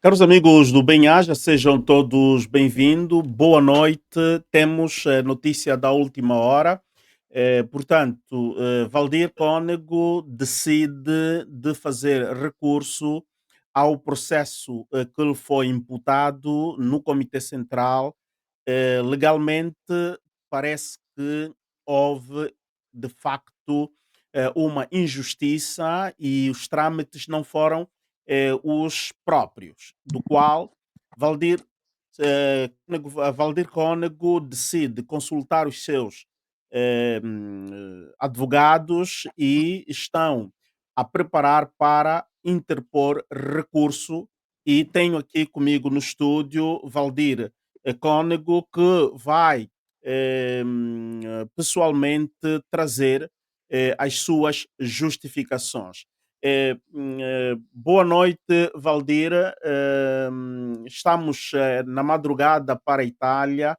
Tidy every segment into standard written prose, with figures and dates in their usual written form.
Caros amigos do Bem-Aja, sejam todos bem-vindos. Boa noite. Temos notícia da última hora. Portanto, Valdir Cónego decide de fazer recurso ao processo que lhe foi imputado no Comitê Central. Legalmente, parece que houve, de facto, uma injustiça e os trâmites não foram os próprios, do qual Valdir, Valdir Cónego decide consultar os seus advogados e estão a preparar para interpor recurso. E tenho aqui comigo no estúdio Valdir Cónego, que vai pessoalmente trazer as suas justificações. Boa noite, Valdir. Estamos na madrugada para a Itália,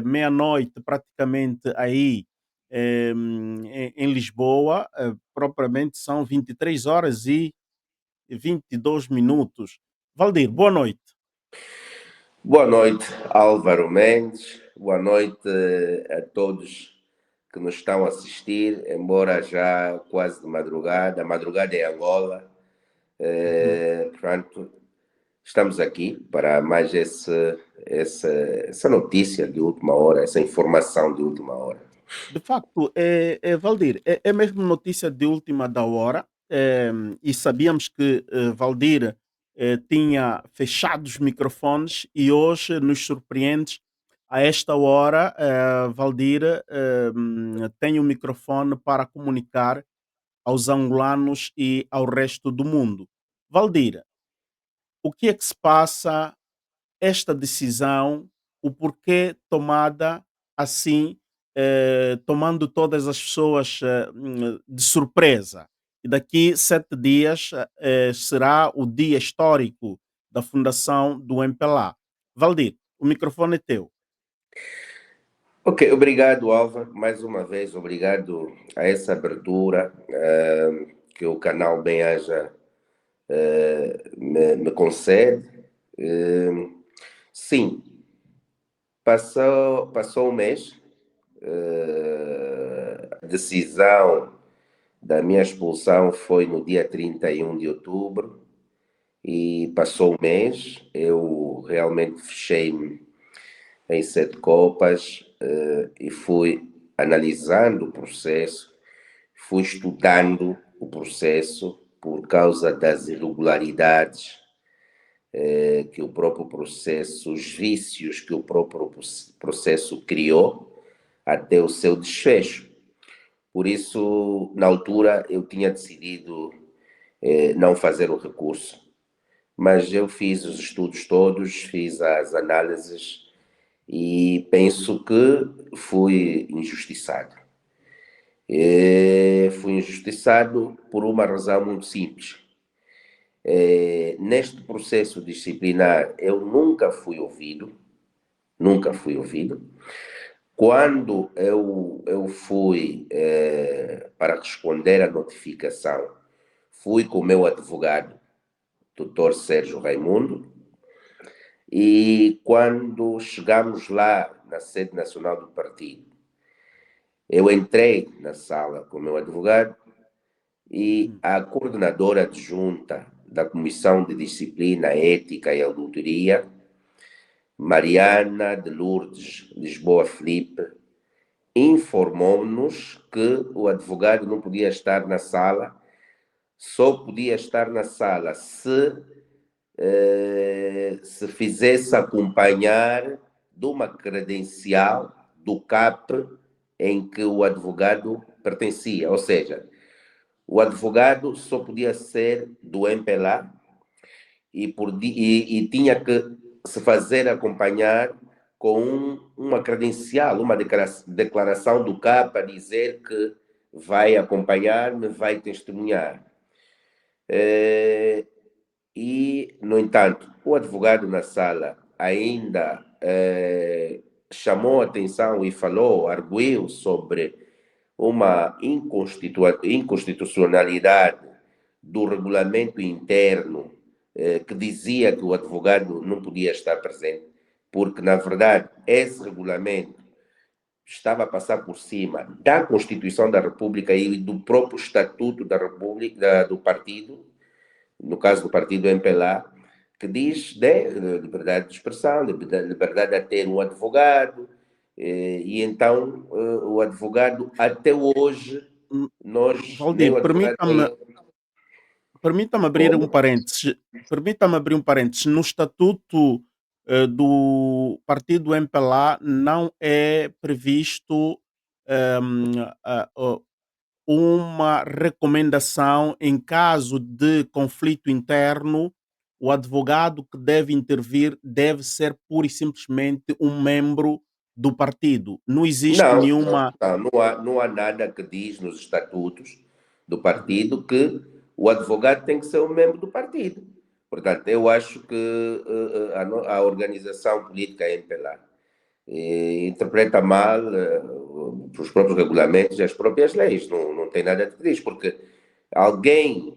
meia-noite praticamente aí em Lisboa, propriamente são 23 horas e 22 minutos. Valdir, boa noite. Boa noite, Álvaro Mendes. Boa noite a todos que nos estão a assistir, embora já quase de madrugada. A madrugada é Angola. Portanto, estamos aqui para mais essa notícia de última hora, essa informação de última hora. De facto, Valdir, é mesmo notícia de última da hora, e sabíamos que Valdir tinha fechado os microfones e hoje nos surpreende a esta hora. Valdir tem o microfone para comunicar aos angolanos e ao resto do mundo. Valdir, o que é que se passa esta decisão, o porquê tomada assim, tomando todas as pessoas de surpresa. E daqui 7 dias será o dia histórico da fundação do MPLA. Valdir, o microfone é teu. Ok, obrigado, Álvaro. Mais uma vez, obrigado a essa abertura que o canal Bem-Aja me concede. Sim, passou um mês. A decisão da minha expulsão foi no dia 31 de outubro e passou um mês. Eu realmente fechei-me em 7 copas e fui analisando o processo, fui estudando o processo por causa das irregularidades que o próprio processo, os vícios que o próprio processo criou até o seu desfecho. Por isso, na altura, eu tinha decidido não fazer o recurso, mas eu fiz os estudos todos, fiz as análises e penso que fui injustiçado. Fui injustiçado por uma razão muito simples. Neste processo disciplinar, eu nunca fui ouvido, nunca fui ouvido. Quando eu fui para responder à notificação, fui com o meu advogado, doutor Sérgio Raimundo, e quando chegamos lá na sede nacional do partido, eu entrei na sala com o meu advogado e a coordenadora adjunta da Comissão de Disciplina, Ética e Auditoria, Mariana de Lourdes Lisboa Felipe, informou-nos que o advogado não podia estar na sala, só podia estar na sala se fizesse acompanhar de uma credencial do CAP em que o advogado pertencia. Ou seja, o advogado só podia ser do MPLA e tinha que se fazer acompanhar com uma credencial, uma declaração do CAP a dizer que vai acompanhar-me, vai testemunhar. E, no entanto, o advogado na sala ainda chamou a atenção e falou, arguiu sobre uma inconstitucionalidade do regulamento interno que dizia que o advogado não podia estar presente, porque, na verdade, esse regulamento estava a passar por cima da Constituição da República e do próprio Estatuto da República, do partido, no caso do partido MPLA, que diz de liberdade de expressão, liberdade a ter um advogado, e então o advogado, até hoje, Hum, nós, nem Valdir, o advogado nem... permita-me abrir um Como? parênteses. Permita-me abrir um parênteses. No estatuto do partido MPLA não é previsto ehm, a- o- uma recomendação em caso de conflito interno. O advogado que deve intervir deve ser pura e simplesmente um membro do partido. Não existe Não, não, nenhuma. não, não há nada que diz nos estatutos do Uhum, partido que o advogado tem que ser um membro do partido. Portanto, eu acho que a organização política MPLA interpreta mal os próprios regulamentos e as próprias leis. Não, não tem nada que diz, porque alguém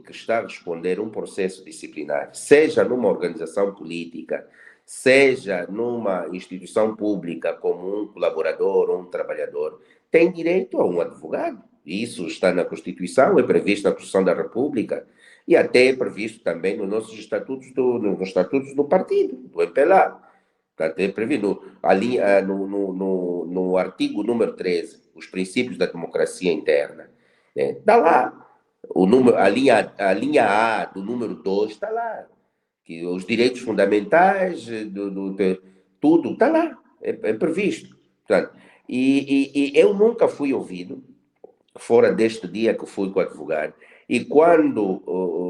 que está a responder um processo disciplinar, seja numa organização política, seja numa instituição pública como um colaborador ou um trabalhador, tem direito a um advogado. Isso está na Constituição, é previsto na Constituição da República e até é previsto também nos nossos estatutos nos estatutos do partido, do MPLA. Portanto, é previsto no artigo número 13, os princípios da democracia interna. Né? Está lá. A linha A do número 2 está lá. Que os direitos fundamentais, tudo está lá. É previsto. Portanto, e eu nunca fui ouvido, fora deste dia que fui com o advogado, e quando,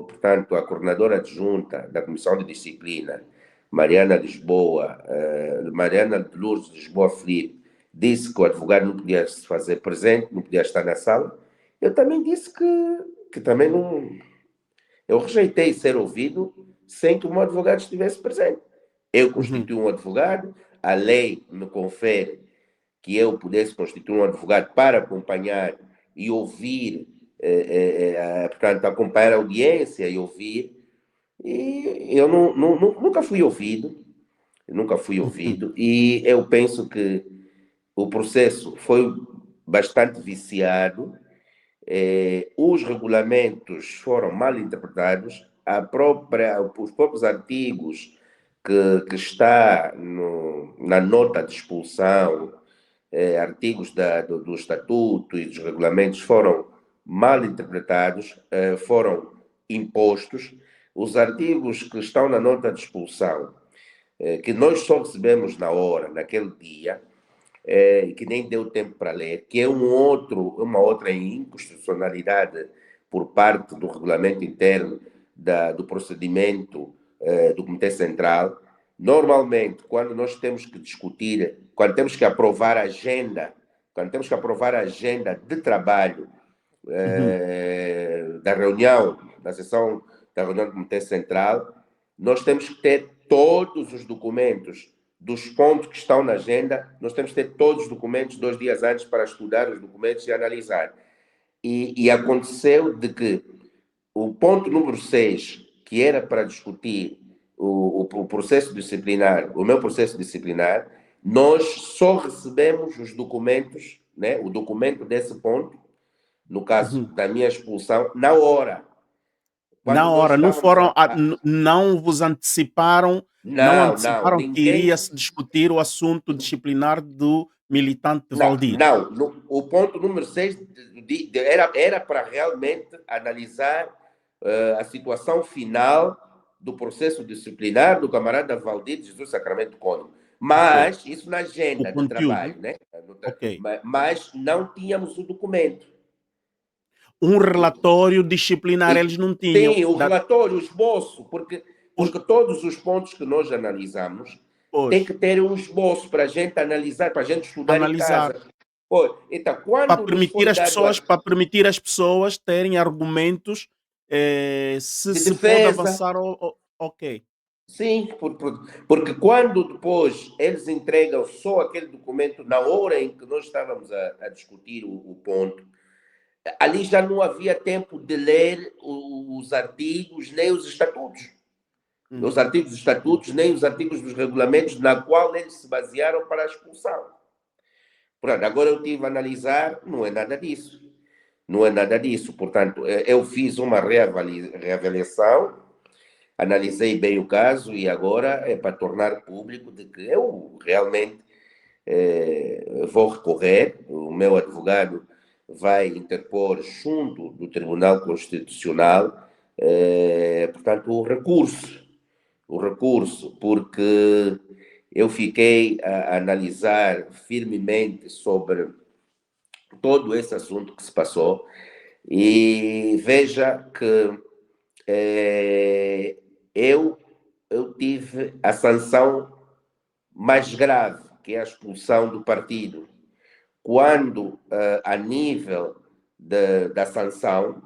portanto, a coordenadora adjunta da Comissão de Disciplina, Mariana de Lourdes Lisboa Felipe, disse que o advogado não podia se fazer presente, não podia estar na sala, eu também disse que também não. Eu rejeitei ser ouvido sem que o meu advogado estivesse presente. Eu uhum, constituí um advogado, a lei me confere que eu pudesse constituir um advogado para acompanhar e ouvir, portanto, acompanhar a audiência e ouvir. E eu nunca fui uhum, ouvido, e eu penso que o processo foi bastante viciado, os regulamentos foram mal interpretados, os próprios artigos que está na nota de expulsão, artigos do Estatuto e dos regulamentos foram mal interpretados, foram impostos. Os artigos que estão na nota de expulsão, que nós só recebemos na hora, naquele dia, que nem deu tempo para ler, que é uma outra inconstitucionalidade por parte do regulamento interno do procedimento do Comitê Central. Normalmente, quando nós temos que discutir, quando temos que aprovar a agenda, quando temos que aprovar a agenda de trabalho uhum. da sessão da reunião do Comitê Central, nós temos que ter todos os documentos dos pontos que estão na agenda, nós temos que ter todos os documentos 2 dias antes para estudar os documentos e analisar. E aconteceu de que o ponto número 6, que era para discutir o processo disciplinar, o meu processo disciplinar, nós só recebemos os documentos, né, o documento desse ponto, no caso Uhum. da minha expulsão, na hora. Quando Na nós hora, não estávamos foram, não vos anteciparam, não Não, não, anteciparam que iria ninguém. se discutir o assunto disciplinar do militante Não, Valdir. não. O ponto número 6 era para realmente analisar a situação final do processo disciplinar do camarada Valdir Jesus Sacramento Cônigo. Ok. Mas, isso na O agenda de conteúdo, trabalho, né? ok. Mas não tínhamos o documento. Um relatório disciplinar eles não tinham. Sim, o relatório, o esboço, Os- porque todos os pontos que nós analisamos tem pois, que ter um esboço para a gente analisar, para a gente estudar em analisar. casa. Pô, então, quando nos foi dado Para permitir as pessoas terem argumentos se de se pode defesa, avançar, ok. sim, porque quando depois eles entregam só aquele documento na hora em que nós estávamos a discutir o ponto, ali já não havia tempo de ler os artigos nem os estatutos. Os artigos dos estatutos nem os artigos dos regulamentos na qual eles se basearam para a expulsão. Portanto, agora eu tive a analisar, não é nada disso. Não é nada disso. Portanto, eu fiz uma reavaliação, analisei bem o caso e agora é para tornar público de que eu realmente vou recorrer, o meu advogado vai interpor junto do Tribunal Constitucional, portanto, o recurso, porque eu fiquei a analisar firmemente sobre todo esse assunto que se passou e veja que eu, eu tive a sanção mais grave, que é a expulsão do partido. Quando a nível da sanção,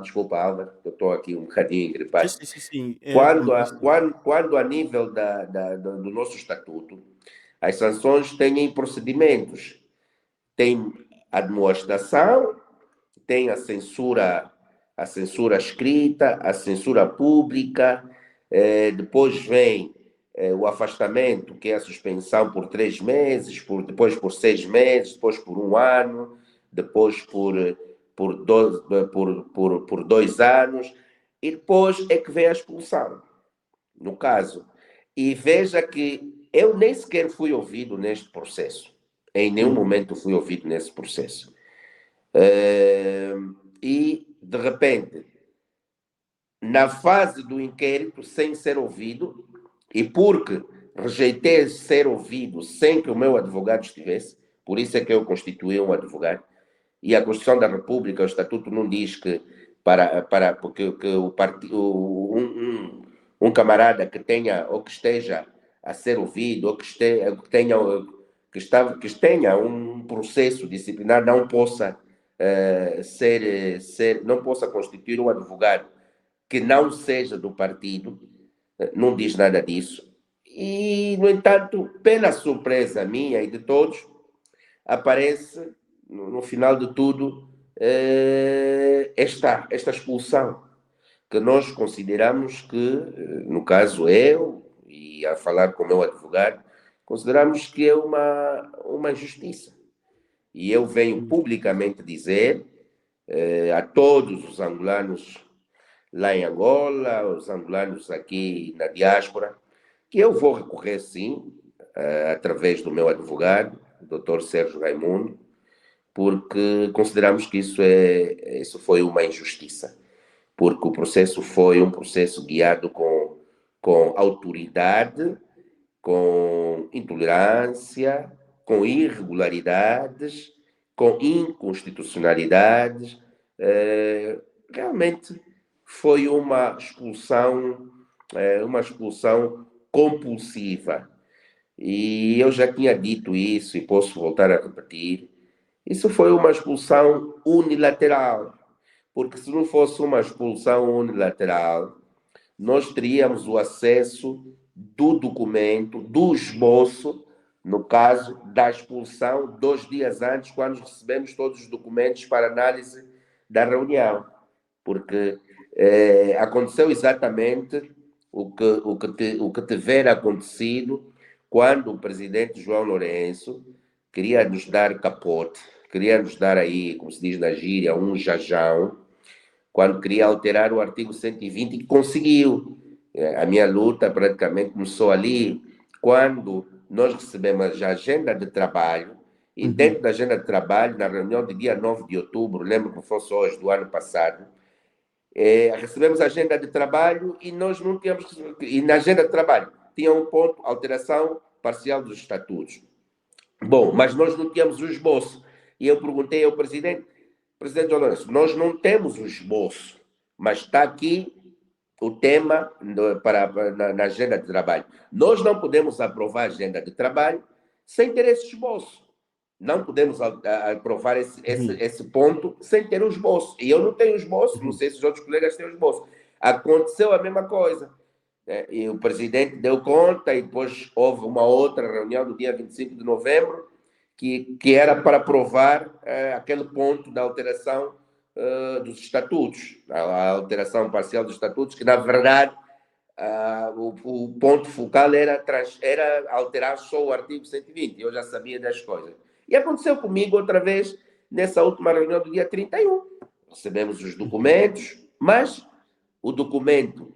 desculpa, Álvaro, eu estou aqui um bocadinho Sim, engripado, sim, sim, sim, é compreensível. quando a nível do nosso estatuto, as sanções têm procedimentos, tem admoestação, tem a censura escrita, a censura pública, depois vem o afastamento, que é a suspensão por 3 meses, depois por 6 meses, depois por um ano, depois por 2 anos, e depois é que vem a expulsão, no caso. E veja que eu nem sequer fui ouvido neste processo. Em nenhum momento fui ouvido nesse processo. E, de repente, na fase do inquérito, sem ser ouvido, e porque rejeitei ser ouvido sem que o meu advogado estivesse, por isso é que eu constituí um advogado, e a Constituição da República, o Estatuto não diz que porque que um camarada que tenha ou que esteja a ser ouvido ou que tenha um processo disciplinar não possa não possa constituir um advogado que não seja do partido, não diz nada disso. E, no entanto, pela surpresa minha e de todos, aparece, no final de tudo, esta expulsão, que nós consideramos que, no caso eu, e a falar com o meu advogado, consideramos que é uma injustiça. E eu venho publicamente dizer a todos os angolanos lá em Angola, os angolanos aqui na diáspora, que eu vou recorrer sim, através do meu advogado, o Dr. Sérgio Raimundo, porque consideramos que isso foi uma injustiça, porque o processo foi um processo guiado com autoridade, com intolerância, com irregularidades, com inconstitucionalidades. Realmente foi uma expulsão compulsiva. E eu já tinha dito isso e posso voltar a repetir. Isso foi uma expulsão unilateral, porque se não fosse uma expulsão unilateral, nós teríamos o acesso do documento, do esboço, no caso da expulsão, 2 dias antes, quando recebemos todos os documentos para análise da reunião. Porque aconteceu exatamente o que tiver acontecido quando o presidente João Lourenço queria nos dar capote, queria nos dar aí, como se diz na gíria, um jajão, quando queria alterar o artigo 120 e conseguiu. A minha luta praticamente começou ali, quando nós recebemos a agenda de trabalho, e dentro da agenda de trabalho, na reunião de dia 9 de outubro, lembro que fosse hoje, do ano passado, recebemos a agenda de trabalho e nós não tínhamos... E na agenda de trabalho tinha um ponto, alteração parcial dos estatutos. Bom, mas nós não tínhamos o esboço. E eu perguntei ao presidente João Lourenço, nós não temos o esboço, mas está aqui o tema na agenda de trabalho. Nós não podemos aprovar a agenda de trabalho sem ter esse esboço. Não podemos aprovar esse ponto sem ter o esboço. E eu não tenho esboço, não sei se os outros colegas têm o esboço. Aconteceu a mesma coisa. E o presidente deu conta e depois houve uma outra reunião do dia 25 de novembro que era para provar aquele ponto da alteração dos estatutos, a alteração parcial dos estatutos, que na verdade o ponto focal era alterar só o artigo 120. Eu já sabia das coisas. E aconteceu comigo outra vez nessa última reunião do dia 31. Recebemos os documentos, mas o documento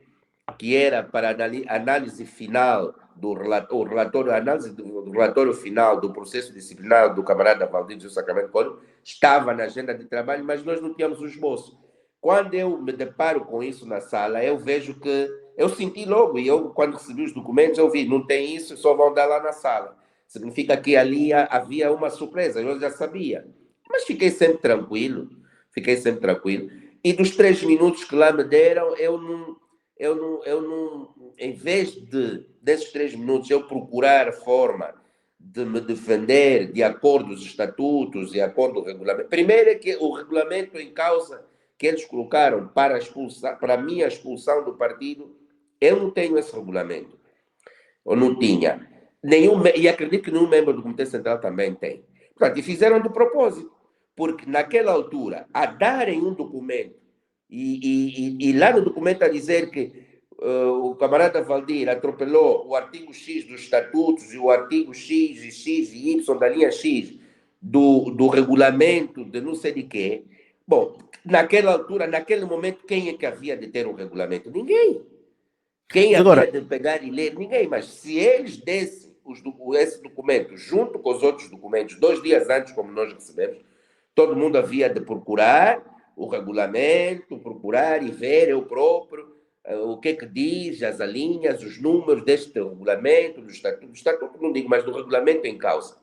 que era para análise final o relatório, a análise do relatório final do processo disciplinar do camarada Valdir José Sacramento Coro estava na agenda de trabalho, mas nós não tínhamos o esboço. Quando eu me deparo com isso na sala, eu vejo que eu senti logo, e eu, quando recebi os documentos, eu vi, não tem isso, só vão dar lá na sala. Significa que ali havia uma surpresa, eu já sabia. Mas fiquei sempre tranquilo, fiquei sempre tranquilo. E dos 3 minutos que lá me deram, eu não, em vez desses 3 minutos, eu procurar a forma de me defender de acordo com os estatutos, de acordo com o regulamento. Primeiro é que o regulamento em causa que eles colocaram para a minha expulsão do partido, eu não tenho esse regulamento. Ou não tinha. E acredito que nenhum membro do Comitê Central também tem. Portanto, e fizeram de propósito. Porque naquela altura, a darem um documento, e lá no documento a dizer que o camarada Valdir atropelou o artigo X dos estatutos e o artigo X e X e Y da linha X do regulamento de não sei de quê. Bom, naquela altura, naquele momento, quem é que havia de ter um regulamento? Ninguém. Quem Mas havia agora, de pegar e ler? Ninguém. Mas se eles dessem esse documento junto com os outros documentos, 2 dias antes, como nós recebemos, todo mundo havia de procurar o regulamento, procurar e ver eu próprio o que diz, as linhas, os números deste regulamento, do estatuto não digo, mas do regulamento em causa.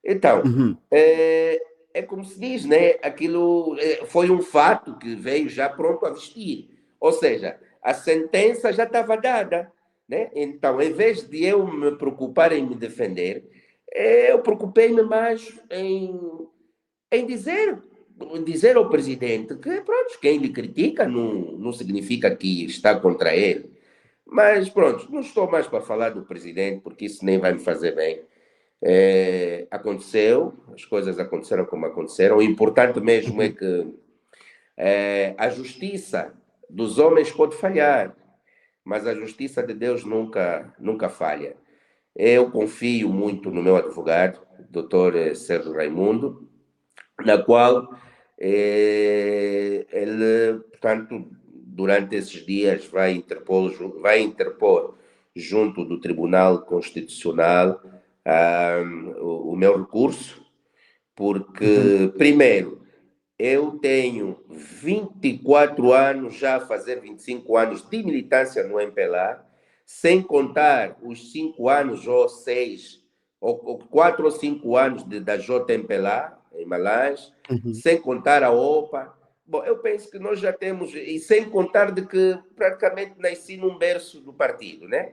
Então, uhum. é como se diz, né? Aquilo foi um fato que veio já pronto a vestir. Ou seja, a sentença já estava dada. Né? Então, em vez de eu me preocupar em me defender, eu preocupei-me mais em dizer ao presidente que, pronto, quem lhe critica não significa que está contra ele. Mas, pronto, não estou mais para falar do presidente, porque isso nem vai me fazer bem. Aconteceu, as coisas aconteceram como aconteceram. O importante mesmo é Uhum. que a justiça dos homens pode falhar, mas a justiça de Deus nunca falha. Eu confio muito no meu advogado, doutor Sérgio Raimundo, na qual ele, portanto, durante esses dias vai interpor junto do Tribunal Constitucional o meu recurso, Uhum. porque, primeiro, eu tenho 24 anos, já a fazer 25 anos de militância no MPLA, sem contar os 5 anos ou 6, ou 4 ou 5 anos da JMPLA, em Malange, Uhum. sem contar a OPA. Bom, eu penso que nós já temos, e sem contar de que praticamente nasci num berço do partido, né?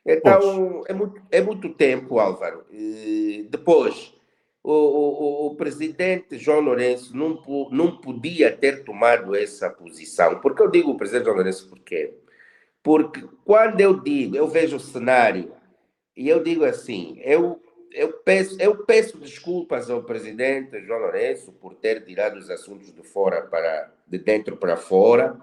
Pois. Então, é muito tempo, Álvaro. E depois, o presidente João Lourenço não podia ter tomado essa posição. Por que eu digo o presidente João Lourenço? Por quê? Porque quando eu vejo o cenário e eu digo assim, eu peço desculpas ao presidente João Lourenço por ter tirado os assuntos de dentro para fora,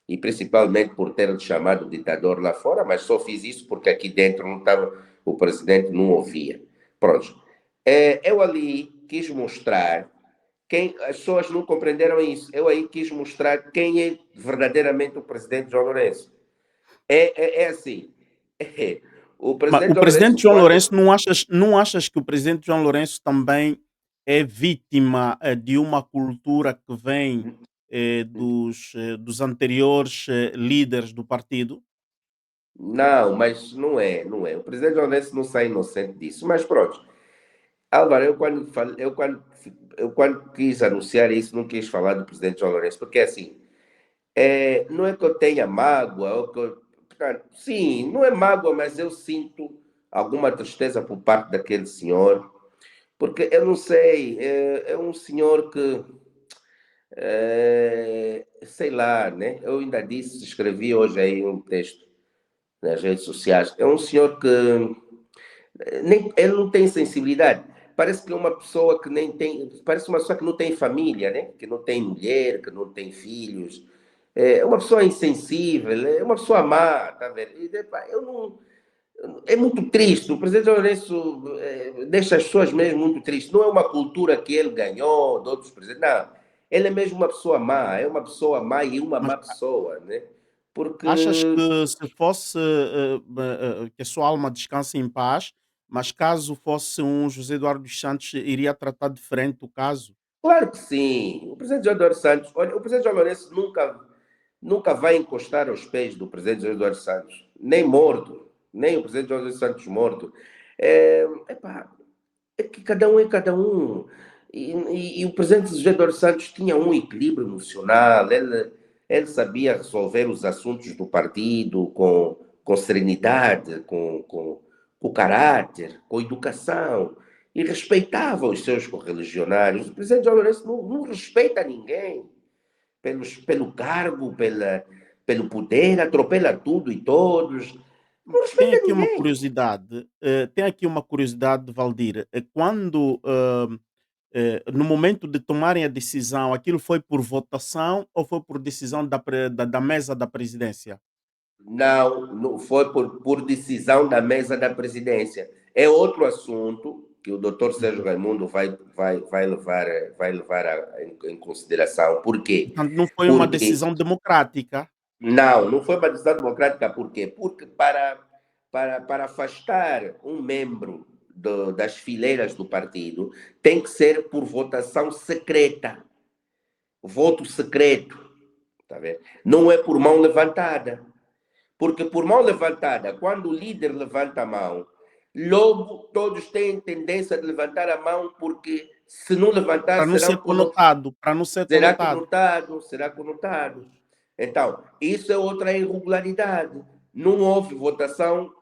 e principalmente por ter chamado ditador lá fora, mas só fiz isso porque aqui dentro não estava, o presidente não ouvia. Pronto. Eu ali quis mostrar as pessoas não compreenderam isso. Eu aí quis mostrar quem é verdadeiramente o presidente João Lourenço. É assim. O Mas presidente o João presidente Lourenço, João Lourenço, quando. não achas que o presidente João Lourenço também é vítima de uma cultura que vem dos anteriores líderes do partido? Não, mas não é, não é. O presidente João Lourenço não sai inocente disso. Mas pronto. Álvaro, eu quando quis anunciar isso, não quis falar do presidente João Lourenço, porque assim, não é que eu tenha mágoa, portanto, sim, não é mágoa, mas eu sinto alguma tristeza por parte daquele senhor, porque eu não sei, é um senhor que, sei lá, né? Eu ainda disse, escrevi hoje aí um texto nas redes sociais, é um senhor que ele não tem sensibilidade. parece que é uma pessoa que nem tem, parece uma pessoa que não tem família, né? Que não tem mulher, que não tem filhos. É uma pessoa insensível, é uma pessoa má, tá vendo? E, epá, eu não, é muito triste. O presidente Lourenço deixa as pessoas mesmo muito tristes. Não é uma cultura que ele ganhou de outros presidentes, não. Ele é mesmo uma pessoa má, é uma pessoa má e uma Mas má pessoa, né? Porque achas que se fosse, que a sua alma descanse em paz, mas caso fosse um José Eduardo dos Santos, iria tratar diferente o caso? claro que sim. O presidente João Eduardo Santos, olha, o presidente João Lourenço nunca vai encostar aos pés do presidente João Eduardo Santos, nem morto, nem o presidente João Eduardo Santos morto. Epá, é que cada um é cada um. E o presidente José Eduardo Santos tinha um equilíbrio emocional, ele sabia resolver os assuntos do partido com serenidade, com caráter, com educação, e respeitava os seus correligionários. O presidente João Lourenço não respeita ninguém pelo cargo, pelo poder, atropela tudo e todos. Não Tem respeita aqui uma ninguém. curiosidade, Valdir, quando, no momento de tomarem a decisão, aquilo foi por votação ou foi por decisão da mesa da presidência? Não, não foi por decisão da mesa da presidência. É outro assunto que o doutor Sérgio Uhum. Raimundo vai levar em consideração. Por quê? Portanto, não foi uma Porque decisão democrática. não foi uma decisão democrática. Por quê? Porque para afastar um membro das fileiras do partido tem que ser por votação secreta, voto secreto, tá vendo? Não é por mão levantada. Porque por mão levantada, quando o líder levanta a mão, logo todos têm tendência de levantar a mão, porque se não levantar, Para não ser conotado, para não ser será conotado. conotado, será conotado. Então, isso é outra irregularidade. Não houve votação,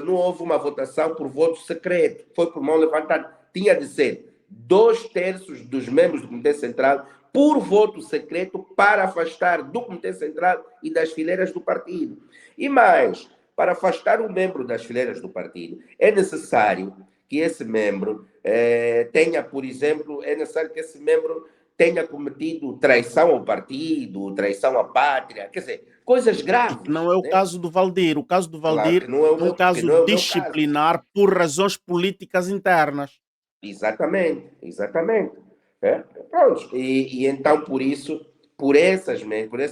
não houve uma votação por voto secreto, foi por mão levantada. Tinha de ser 2/3 dos membros do Comitê Central por voto secreto para afastar do Comitê Central e das fileiras do partido. E mais, para afastar um membro das fileiras do partido, é necessário que esse membro tenha, por exemplo, é necessário que esse membro tenha cometido traição ao partido, traição à pátria, quer dizer, coisas E que graves, não é o né? caso do Valdir. O caso do Claro que Valdir é um que caso não é o meu caso. disciplinar por razões políticas internas. Exatamente, exatamente. É? Pronto. E então, por isso, por essa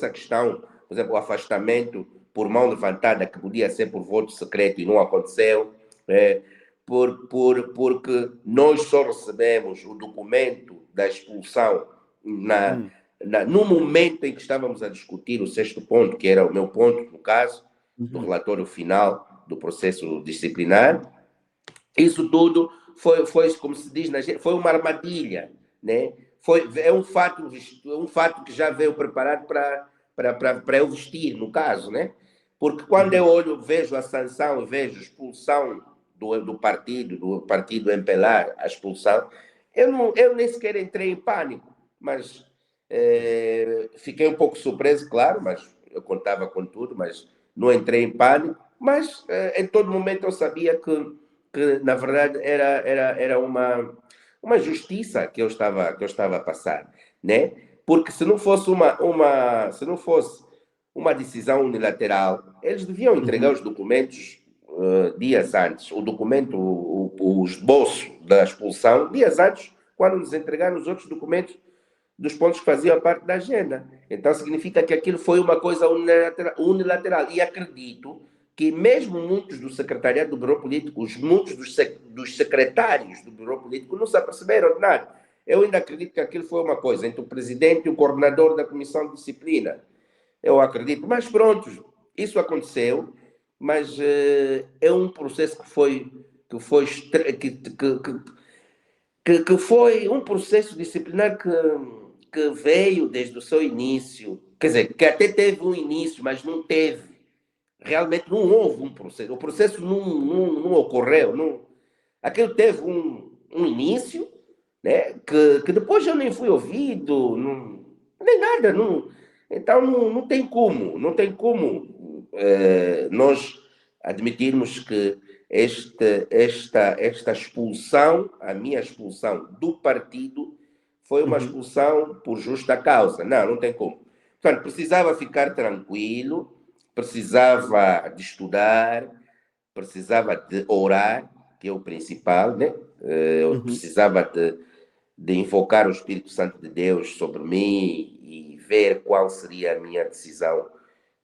questão, por exemplo, o afastamento por mão levantada, que podia ser por voto secreto e não aconteceu, é, porque nós só recebemos o documento da expulsão Hum, no momento em que estávamos a discutir o sexto ponto, que era o meu ponto, no caso, do uhum. relatório final do processo disciplinar. Isso tudo foi como se diz na gente, foi uma armadilha, né? É um fato que já veio preparado para eu vestir, no caso, né? Porque quando eu Uhum. olho, vejo a sanção e vejo a expulsão do partido MPLAR, a expulsão, eu nem sequer entrei em pânico, mas fiquei um pouco surpreso, claro, mas eu contava com tudo, mas não entrei em pânico, mas em todo momento eu sabia que na verdade era uma justiça que eu estava a passar, né? Porque se não fosse se não fosse uma decisão unilateral, eles deviam entregar Uhum. os documentos dias antes, o documento, o esboço da expulsão, dias antes, quando nos entregaram os outros documentos dos pontos que faziam parte da agenda. Então significa que aquilo foi uma coisa unilateral. E acredito que mesmo muitos do secretariado do Bureau Político, muitos dos secretários do Bureau Político não se aperceberam de nada. Eu ainda acredito que aquilo foi uma coisa entre o presidente e o coordenador da comissão de disciplina. Eu acredito. Mas pronto, isso aconteceu, mas é um processo que foi um processo disciplinar que veio desde o seu início, quer dizer, que até teve um início, mas não teve, realmente não houve um processo, o processo não ocorreu, aquilo teve um início, né, que depois eu nem fui ouvido, nem nada, então não tem como nós admitirmos que esta expulsão, a minha expulsão do partido, foi uma Uhum, expulsão por justa causa. Não, não tem como. Portanto, precisava ficar tranquilo, precisava de estudar, precisava de orar, que é o principal, né? Eu uhum. precisava de invocar o Espírito Santo de Deus sobre mim e ver qual seria a minha decisão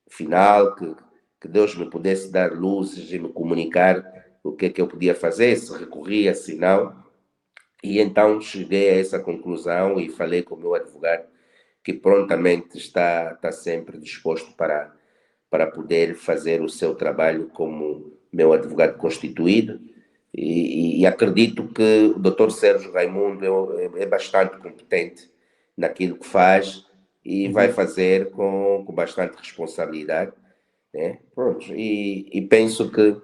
final, que Deus me pudesse dar luzes e me comunicar o que é que eu podia fazer, se recorria, se não. E então cheguei a essa conclusão e falei com o meu advogado, que prontamente está sempre disposto para poder fazer o seu trabalho como meu advogado constituído. E acredito que o Dr. Sérgio Raimundo é bastante competente naquilo que faz e vai Uhum. fazer com bastante responsabilidade. Né? Pronto, e penso que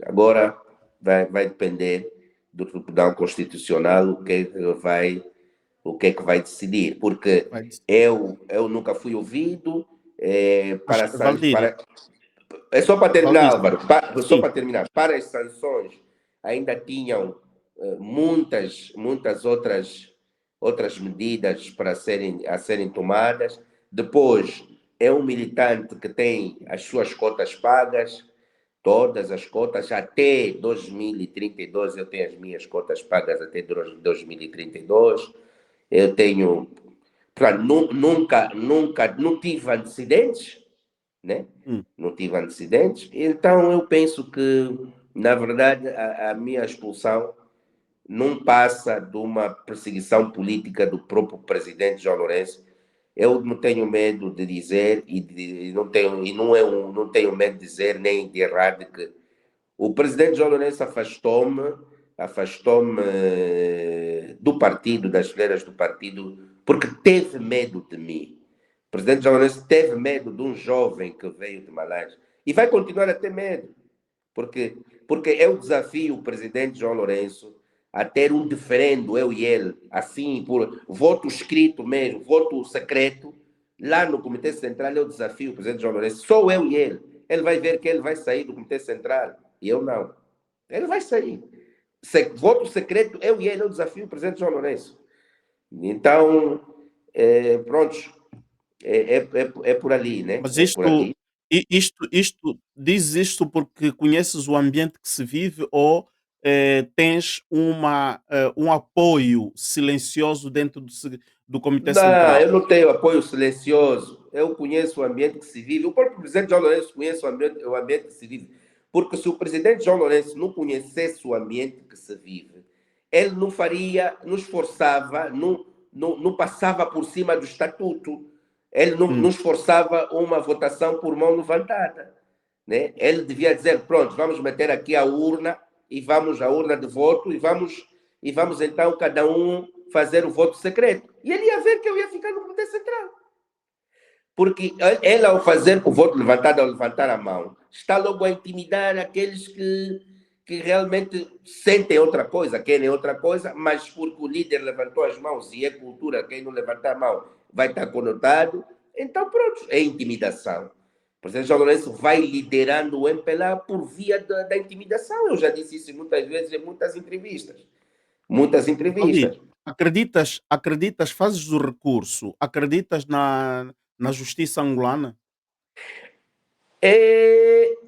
agora vai depender do Tribunal Constitucional o que é que vai decidir, porque Vai dizer. eu nunca fui ouvido Mas, Valdir, é só para terminar, Valdir, Álvaro, só sim. para terminar, para as sanções ainda tinham muitas outras medidas a serem tomadas. Depois, é um militante que tem as suas cotas pagas, todas as cotas, até 2032, eu tenho as minhas cotas pagas até 2032. Eu tenho, claro, nunca, não tive antecedentes, né? Hum. Não tive antecedentes, então eu penso que, na verdade, a minha expulsão não passa de uma perseguição política do próprio presidente João Lourenço. Eu não tenho medo de dizer e não tenho não tenho medo de dizer nem de errar de que o presidente João Lourenço afastou-me do partido, das fileiras do partido, porque teve medo de mim. O presidente João Lourenço teve medo de um jovem que veio de Malásia e vai continuar a ter medo, porque, porque eu desafio o presidente João Lourenço a ter um diferendo, eu e ele, assim, por voto escrito mesmo, voto secreto, lá no Comitê Central eu desafio o presidente João Lourenço, sou eu e ele. Ele vai ver que ele vai sair do Comitê Central e eu não. Ele vai sair. Voto secreto, eu e ele, eu desafio o presidente João Lourenço. Então, pronto, é por ali, né? Mas É por ali. diz isto porque conheces o ambiente que se vive ou tens um apoio silencioso dentro do Comitê Não, Central? eu não tenho apoio silencioso. Eu conheço o ambiente que se vive. O próprio presidente João Lourenço conhece o ambiente que se vive. Porque se o presidente João Lourenço não conhecesse o ambiente que se vive, ele não faria, não esforçava, não passava por cima do estatuto. Ele não Hum. esforçava uma votação por mão levantada. Né? Ele devia dizer: pronto, vamos meter aqui a urna e vamos à urna de voto e vamos então cada um fazer o voto secreto. E ele ia ver que eu ia ficar no Comitê Central. Porque ele, ao fazer o voto levantado, ao levantar a mão, está logo a intimidar aqueles que realmente sentem outra coisa, querem outra coisa, mas porque o líder levantou as mãos e é cultura, quem não levantar a mão vai estar conotado, então pronto, é intimidação. O presidente João Lourenço vai liderando o MPLA por via da intimidação. Eu já disse isso muitas vezes em muitas entrevistas. Muitas Valdir, entrevistas. acreditas, fazes o recurso, acreditas na justiça angolana?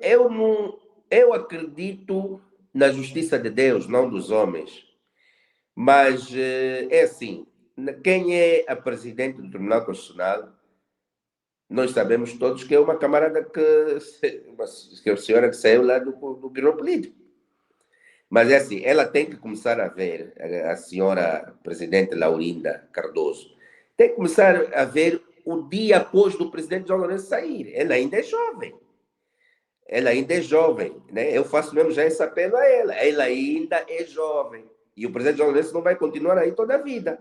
Eu, não, eu acredito na justiça de Deus, não dos homens. Mas é assim: quem é a presidente do Tribunal Constitucional, nós sabemos todos que é uma camarada que é a senhora que saiu lá do Bureau Político. Mas é assim, ela tem que começar a ver, a senhora presidente Laurinda Cardoso, tem que começar a ver o dia após do presidente João Lourenço sair. Ela ainda é jovem. Ela ainda é jovem, né? Eu faço mesmo já esse apelo a ela. Ela ainda é jovem. E o presidente João Lourenço não vai continuar aí toda a vida.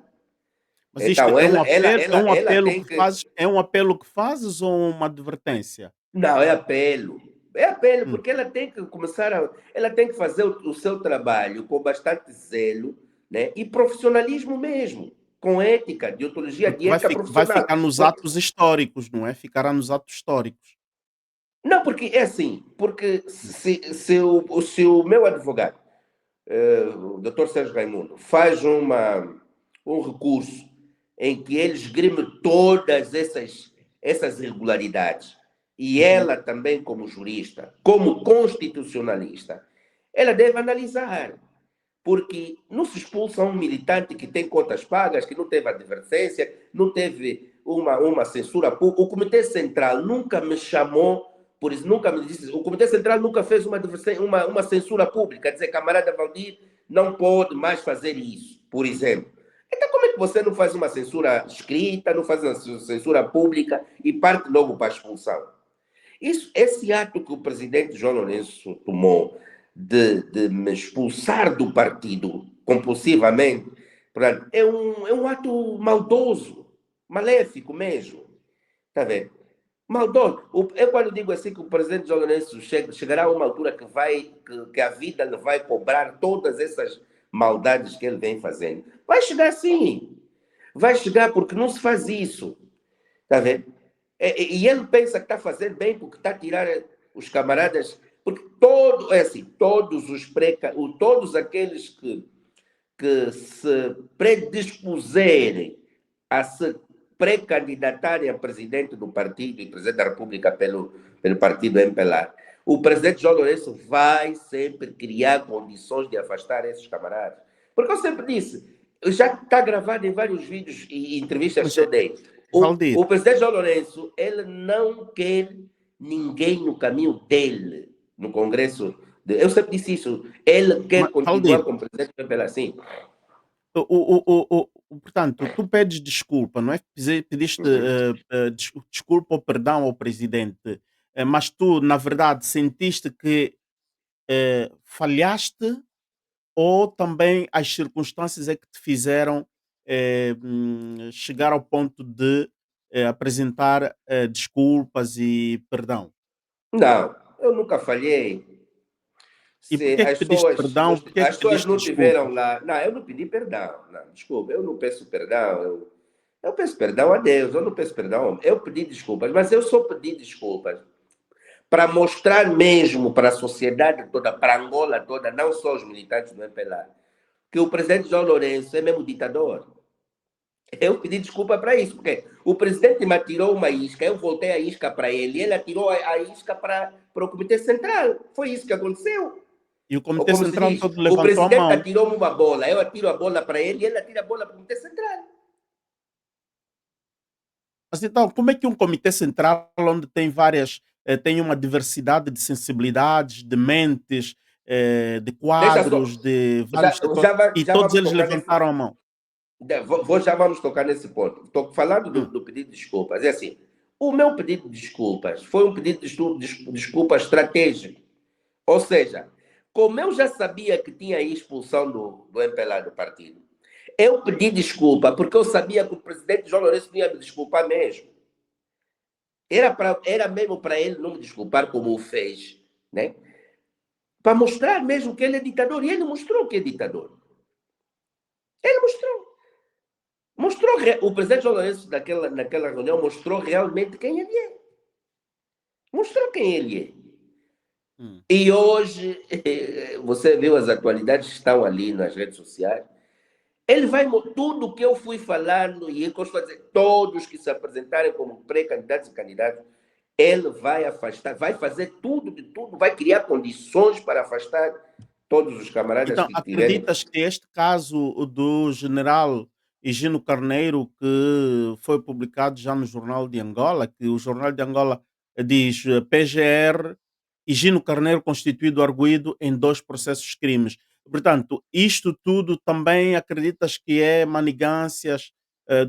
Mas isto Então, ela tem que. é um apelo que fazes ou uma advertência? Não, é apelo. É apelo, Hum. porque ela tem que começar a. Ela tem que fazer o seu trabalho com bastante zelo, né? E profissionalismo mesmo. Com ética, deontologia Porque de ética vai profissional. ficar nos Porque atos históricos, não é? Ficará nos atos históricos. Não, porque é assim, porque se o meu advogado, o Dr. Sérgio Raimundo, faz um recurso em que ele esgrime todas essas irregularidades, e Uhum. ela também, como jurista, como constitucionalista, ela deve analisar, porque não se expulsa um militante que tem contas pagas, que não teve advertência, não teve uma censura pública. O Comitê Central nunca me chamou, por isso nunca me disse, o Comitê Central nunca fez uma censura pública, quer dizer, camarada Valdir não pode mais fazer isso, por exemplo. Então, como é que você não faz uma censura escrita, não faz uma censura pública e parte logo para a expulsão? Esse ato que o presidente João Lourenço tomou de me expulsar do partido compulsivamente, portanto, é um ato maldoso, maléfico mesmo. Está vendo? Maldoso. Eu quando digo assim que o presidente João Lourenço chegará a uma altura que a vida lhe vai cobrar todas essas maldades que ele vem fazendo. Vai chegar sim. Vai chegar porque não se faz isso. Está vendo? E ele pensa que está fazendo bem porque está a tirar os camaradas, porque é assim, todos aqueles que se predispuserem a se pré-candidatarem a presidente do partido e presidente da República pelo partido MPLA, o presidente João Lourenço vai sempre criar condições de afastar esses camaradas. Porque eu sempre disse, já está gravado em vários vídeos e entrevistas Mas, que eu dei, o Valdir, presidente João Lourenço, ele não quer ninguém no caminho dele, no Congresso. Eu sempre disse isso. Ele quer continuar Valdir, como presidente pela assim. portanto, tu pedes desculpa, não é? Pediste Uhum. desculpa ou perdão ao presidente, mas tu, na verdade, sentiste que falhaste ou também as circunstâncias é que te fizeram chegar ao ponto de apresentar desculpas e perdão? Não, eu nunca falhei. E por que é que pediste perdão? Por que é que As pessoas pediste não tiveram desculpas? lá. Não, eu não pedi perdão. Não, desculpa, eu não peço perdão. Eu peço perdão a Deus, eu não peço perdão. Eu pedi desculpas, mas eu só pedi desculpas para mostrar mesmo para a sociedade toda, para Angola toda, não só os militantes do MPLA, que o presidente João Lourenço é mesmo ditador. Eu pedi desculpa para isso, porque o presidente me atirou uma isca, eu voltei a isca para ele, e ele atirou a isca para o Comitê Central. Foi isso que aconteceu. E o Ou Comitê como se Central diz, todo o levantou a presidente mão. atirou-me uma bola, eu atiro a bola para ele e ele atira a bola para o Comitê Central. Mas então, como é que um comitê central, onde tem várias, tem uma diversidade de sensibilidades, de mentes, de Deixa só, quadros, de vários setores, e já todos vamos eles tocar nesse. levantaram a mão? Já vamos tocar nesse ponto. Estou falando do, Hum. do pedido de desculpas. É assim, o meu pedido de desculpas foi um pedido de desculpa estratégico. Ou seja, como eu já sabia que tinha a expulsão do MPLA do partido, eu pedi desculpa porque eu sabia que o presidente João Lourenço não ia me desculpar mesmo. Era mesmo para ele não me desculpar como o fez, né? Para mostrar mesmo que ele é ditador. E ele mostrou que é ditador. Ele mostrou. O presidente João Lourenço, naquela reunião, mostrou realmente quem ele é. Mostrou quem ele é. Hum. E hoje, você viu as atualidades que estão ali nas redes sociais. Ele vai, tudo o que eu fui falando, e eu estou a dizer, todos que se apresentarem como pré-candidatos e candidatos, ele vai afastar, vai fazer tudo de tudo, vai criar condições para afastar todos os camaradas Então, que tiverem. acreditas que este caso o do general Higino Carneiro, que foi publicado já no Jornal de Angola, que o Jornal de Angola diz PGR, Higino Carneiro constituído arguido em 2 processos crimes. Portanto, isto tudo também acreditas que é manigâncias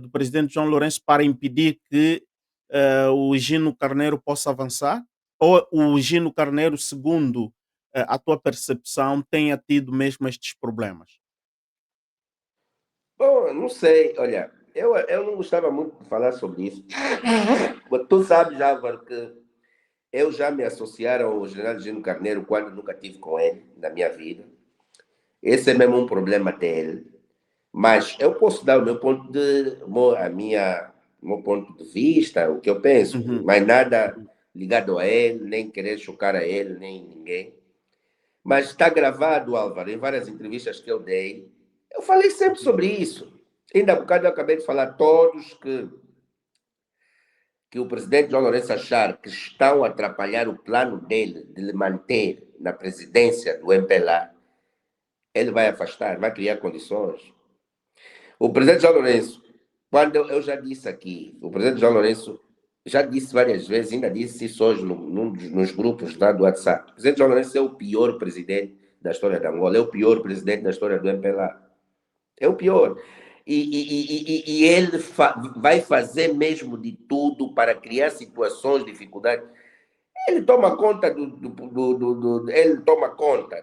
do presidente João Lourenço para impedir que o Higino Carneiro possa avançar? Ou o Higino Carneiro, segundo a tua percepção, tenha tido mesmo estes problemas? Bom, não sei, olha, eu não gostava muito de falar sobre isso. Tu sabes, Álvaro, que eu já me associaram ao general Gino Carneiro quando nunca tive com ele na minha vida. Esse é mesmo um problema dele. Mas eu posso dar o meu o meu ponto de vista, o que eu penso, Uhum, mas nada, uhum. ligado a ele, nem querer chocar a ele, nem ninguém. Mas está gravado, Álvaro, em várias entrevistas que eu dei. Eu falei sempre sobre isso. Ainda há bocado eu acabei de falar todos que o presidente João Lourenço achar que estão a atrapalhar o plano dele de lhe manter na presidência do MPLA, ele vai afastar, vai criar condições. O presidente João Lourenço, quando eu já disse aqui, o presidente João Lourenço já disse várias vezes, ainda disse isso hoje nos grupos lá do WhatsApp. O presidente João Lourenço é o pior presidente da história da Angola, é o pior presidente da história do MPLA. É o pior. E ele vai fazer mesmo de tudo para criar situações de dificuldade. Ele toma conta ele toma conta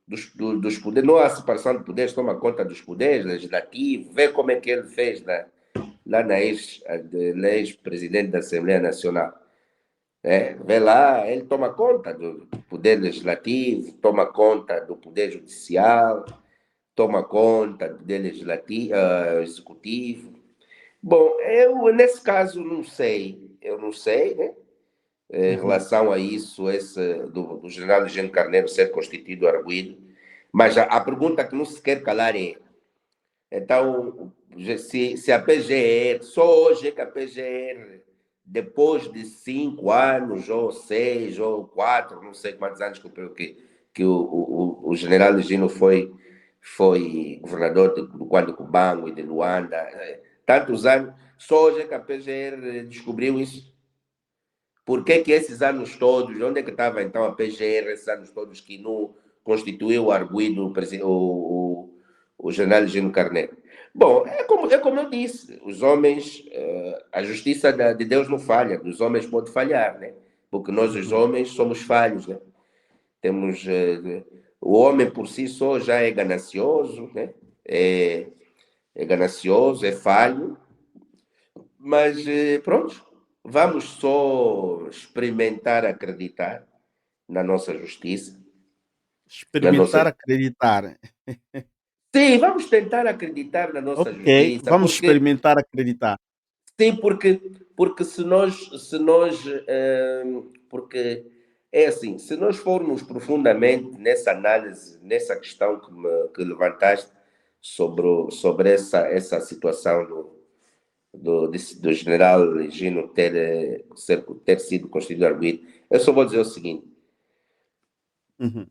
dos poderes, não há separação de poderes, toma conta dos poderes legislativos, vê como é que ele fez lá na ex-presidente da Assembleia Nacional. Vê lá, ele toma conta do poder legislativo, toma conta do poder judicial, toma conta do poder legislativo, executivo. Bom, eu nesse caso não sei, eu não sei, né? Em Uhum. relação a isso, do general Eugênio Carneiro ser constituído arguido, mas a pergunta que não se quer calar é, então, se a PGR, só hoje é que a PGR, depois de 5 anos, ou 6, ou 4, não sei quantos anos que o general Gino foi governador do Quando Cubango e de Luanda, tantos anos, só hoje é que a PGR descobriu isso. Por que esses anos todos, onde é que estava então a PGR, esses anos todos que não constituiu o arguido o general Gino Carneiro? Bom, é como eu disse, os homens, a justiça de Deus não falha, dos homens pode falhar, né? Porque nós os Uhum. homens somos falhos, né? Temos, o homem por si só já é ganancioso, né? É ganancioso, é falho, mas pronto, vamos só experimentar acreditar na nossa justiça, na nossa. Experimentar, acreditar. Sim, vamos tentar acreditar na nossa Ok, justiça, vamos porque experimentar acreditar. sim, porque se nós porque é assim, se nós formos profundamente nessa análise, nessa questão que levantaste sobre essa situação do general Gino ter sido constituído arguido, eu só vou dizer o seguinte: Uhum.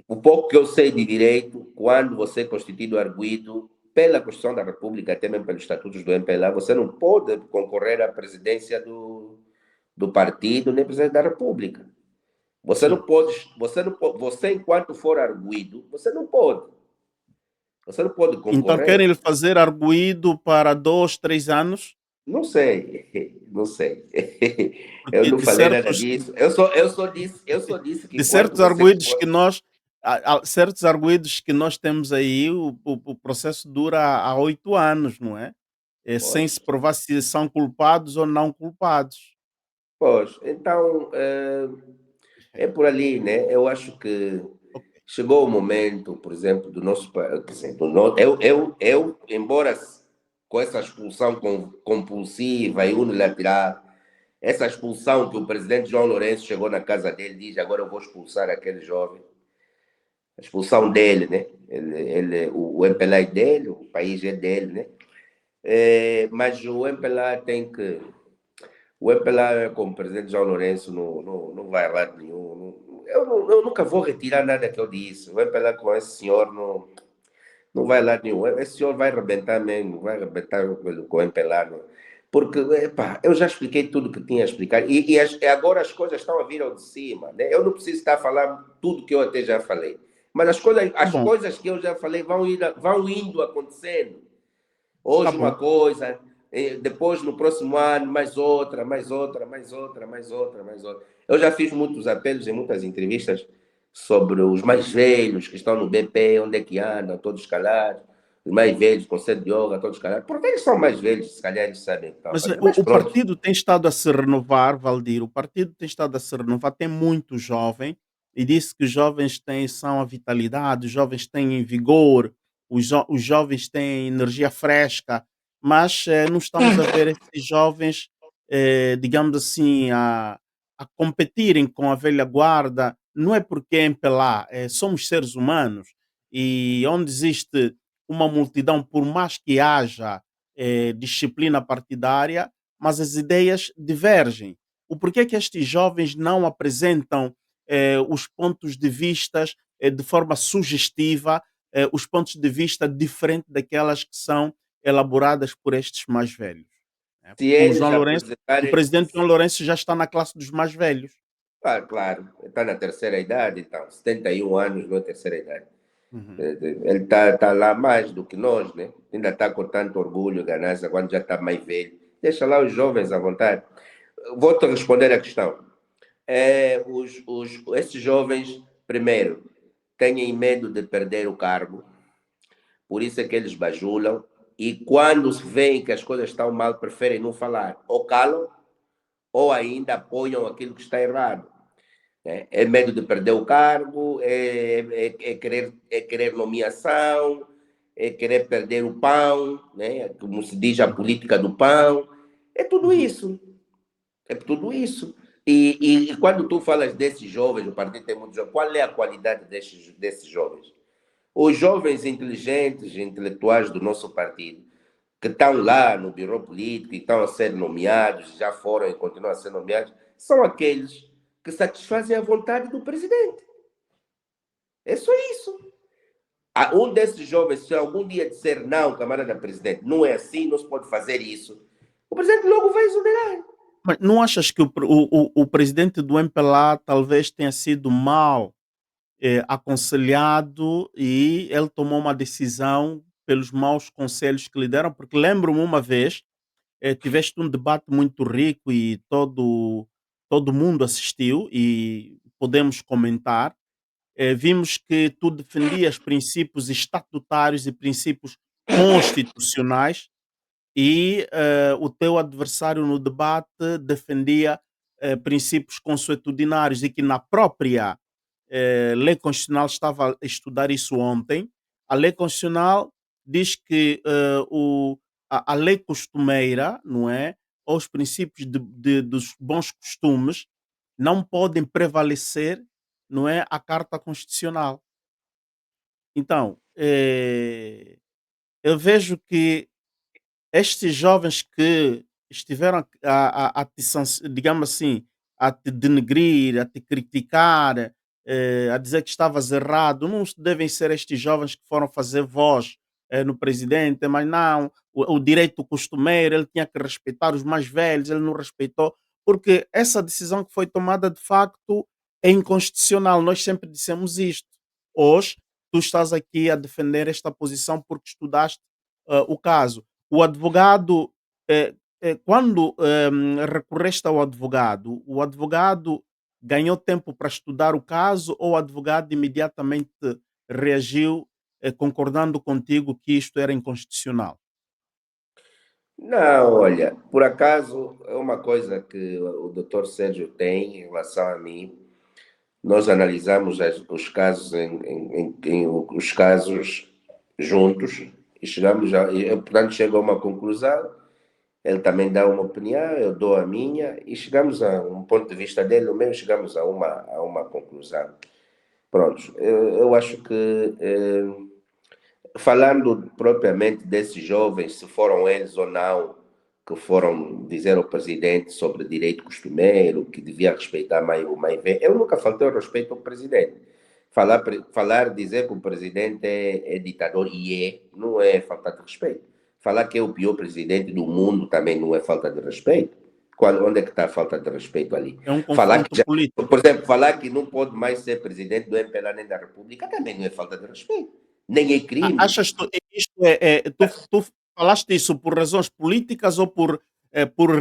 o pouco que eu sei de direito, quando você é constituído arguido, pela Constituição da República, até mesmo pelos estatutos do MPLA, você não pode concorrer à presidência do partido nem presidente da República. Você não Sim. pode, você não pode, você enquanto for arguido, você não pode. Você não pode Então concorrer. querem lhe fazer arguido para 2, 3 anos? Não sei, não sei. Eu Porque não falei nada disso. Eu só disse que de enquanto certos você arguidos for. que nós certos arguidos que nós temos aí, o processo dura há 8 anos, não é? Sem Pois, se provar se são culpados ou não culpados. pois, então é por ali, né? Eu acho que Ok. chegou o momento, por exemplo, do nosso país. Embora com essa expulsão compulsiva e unilateral, essa expulsão que o presidente João Lourenço chegou na casa dele, diz agora eu vou expulsar aquele jovem. A expulsão dele, né? O MPLA é dele, o país é dele, né? Mas o MPLA tem que. O MPLA, como presidente João Lourenço, não vai a lado nenhum. Eu nunca vou retirar nada que eu disse. O MPLA com esse senhor não vai a lado nenhum. Esse senhor vai arrebentar mesmo, vai arrebentar com o MPLA. Não. Porque, epá, eu já expliquei tudo o que tinha a explicar. E agora as coisas estão a vir ao de cima. Né? Eu não preciso estar a falar tudo que eu até já falei. Mas as coisas, Tá as bom, coisas que eu já falei vão indo acontecendo. tá Hoje uma bom. coisa, depois no próximo ano mais outra, mais outra, mais outra, mais outra, mais outra. Eu já fiz muitos apelos em muitas entrevistas sobre os mais velhos que estão no BP, onde é que andam, todos calados. Os mais velhos, conselho de yoga, todos calados. Porque eles são mais velhos, se calhar eles sabem o que estão a Mas, fazer. Mas o pronto, partido tem estado a se renovar, Valdir, o partido tem estado a se renovar, tem muito jovem, e disse que os jovens são a vitalidade, os jovens têm vigor, os jovens têm energia fresca, mas, não estamos a ver esses jovens, digamos assim, a competirem com a velha guarda, não é porque é MPLA, somos seres humanos e onde existe uma multidão, por mais que haja disciplina partidária, mas as ideias divergem. O porquê que estes jovens não apresentam os pontos de vista de forma sugestiva, os pontos de vista diferentes daquelas que são elaboradas por estes mais velhos? Né? Se Como eles João Lourenço, o apresentarem, presidente João Lourenço já está na classe dos mais velhos. claro, está na terceira idade, então, 71 anos não é terceira idade. Uhum. Ele está lá mais do que nós, né? Ainda está com tanto orgulho, ganância, quando já está mais velho. Deixa lá os jovens à vontade. Vou-te responder a questão. Esses jovens, primeiro, têm medo de perder o cargo, por isso é que eles bajulam, e quando se veem que as coisas estão mal, preferem não falar. Ou calam, ou ainda apoiam aquilo que está errado. É medo de perder o cargo, é querer nomeação, é querer perder o pão, né? Como se diz a Uhum. política do pão. É tudo Uhum. isso. É tudo isso. E quando tu falas desses jovens, o partido tem muitos jovens, qual é a qualidade desses jovens? Os jovens inteligentes, intelectuais do nosso partido, que estão lá no biro político e estão a ser nomeados, já foram e continuam a ser nomeados, são aqueles que satisfazem a vontade do presidente. É só isso. Um desses jovens, se algum dia disser não, camarada presidente, não é assim, não se pode fazer isso, o presidente logo vai exonerar. Mas não achas que o presidente do MPLA talvez tenha sido mal aconselhado e ele tomou uma decisão pelos maus conselhos que lhe deram? Porque lembro-me uma vez, tiveste um debate muito rico e todo mundo assistiu e podemos comentar. Vimos que tu defendias princípios estatutários e princípios constitucionais e o teu adversário no debate defendia princípios consuetudinários e que na própria lei constitucional, estava a estudar isso ontem, a lei constitucional diz que a lei costumeira, não é? Ou os princípios dos bons costumes não podem prevalecer, não é? A Carta Constitucional. Então, eu vejo que estes jovens que estiveram a te digamos assim, a te denegrir, a te criticar, a dizer que estavas errado, não devem ser estes jovens que foram fazer voz, no presidente, mas não, o direito costumeiro, ele tinha que respeitar os mais velhos, ele não respeitou, porque essa decisão que foi tomada de facto é inconstitucional, nós sempre dissemos isto. Hoje, tu estás aqui a defender esta posição porque estudaste, o caso. O advogado, quando recorreste ao advogado, o advogado ganhou tempo para estudar o caso ou o advogado imediatamente reagiu, concordando contigo que isto era inconstitucional? Não, olha, por acaso é uma coisa que o doutor Sérgio tem em relação a mim. Nós analisamos os casos os casos juntos e chegamos portanto, chego a uma conclusão. Ele também dá uma opinião, eu dou a minha e chegamos a um ponto de vista dele, o meu, chegamos a uma conclusão. Pronto, eu acho que falando propriamente desses jovens, se foram eles ou não que foram dizer ao presidente sobre direito costumeiro, que devia respeitar mais o mais velho, eu nunca faltei o respeito ao presidente. Dizer que o presidente é ditador e não é falta de respeito. Falar que é o pior presidente do mundo também não é falta de respeito. Onde é que está a falta de respeito ali? É um Falar confronto que já, político. por exemplo, falar que não pode mais ser presidente do MPLA nem da República também não é falta de respeito. Nem é crime. Achas que isto tu falaste isso por razões políticas ou por